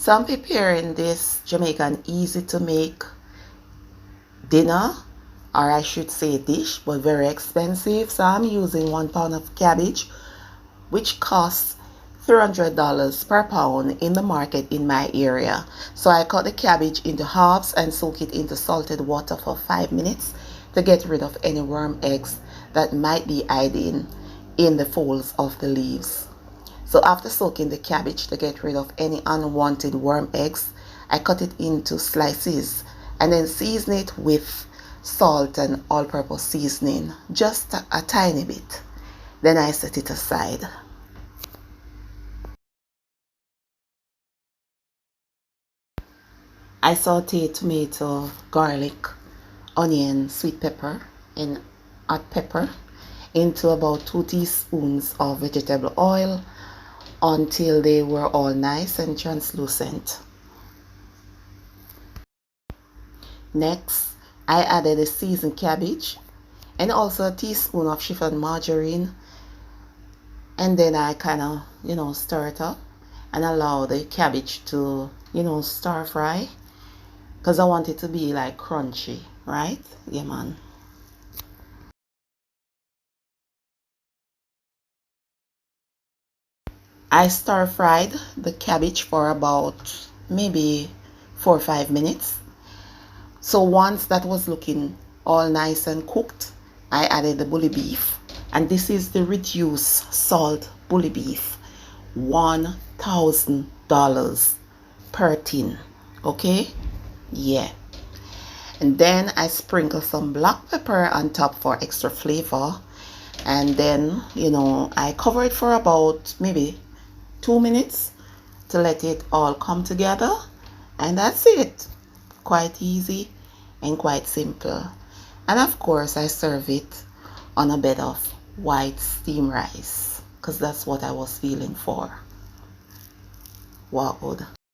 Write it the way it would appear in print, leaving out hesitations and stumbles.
So I'm preparing this Jamaican easy to make dinner, or I should say dish, but very expensive. So I'm using 1 pound of cabbage, which costs $300 per pound in the market in my area. So I cut the cabbage into halves and soak it into salted water for 5 minutes to get rid of any worm eggs that might be hiding in the folds of the leaves. So after soaking the cabbage to get rid of any unwanted worm eggs, I cut it into slices and then season it with salt and all-purpose seasoning, just a tiny bit. Then I set it aside. I saute tomato, garlic, onion, sweet pepper, and hot pepper into about 2 teaspoons of vegetable oil until they were all nice and translucent. Next, I added the seasoned cabbage and also a teaspoon of chiffon margarine, and then I kind of stir it up and allow the cabbage to stir fry, because I want it to be like crunchy, right? Yeah, man. I stir fried the cabbage for about maybe 4 or 5 minutes. So once that was looking all nice and cooked, I added the bully beef, and this is the reduced salt bully beef, $1,000 per tin. Okay, yeah. And then I sprinkle some black pepper on top for extra flavor, and then I cover it for about maybe 2 minutes to let it all come together, and that's it. Quite easy and quite simple. And of course I serve it on a bed of white steamed rice, because that's what I was feeling for. Wow.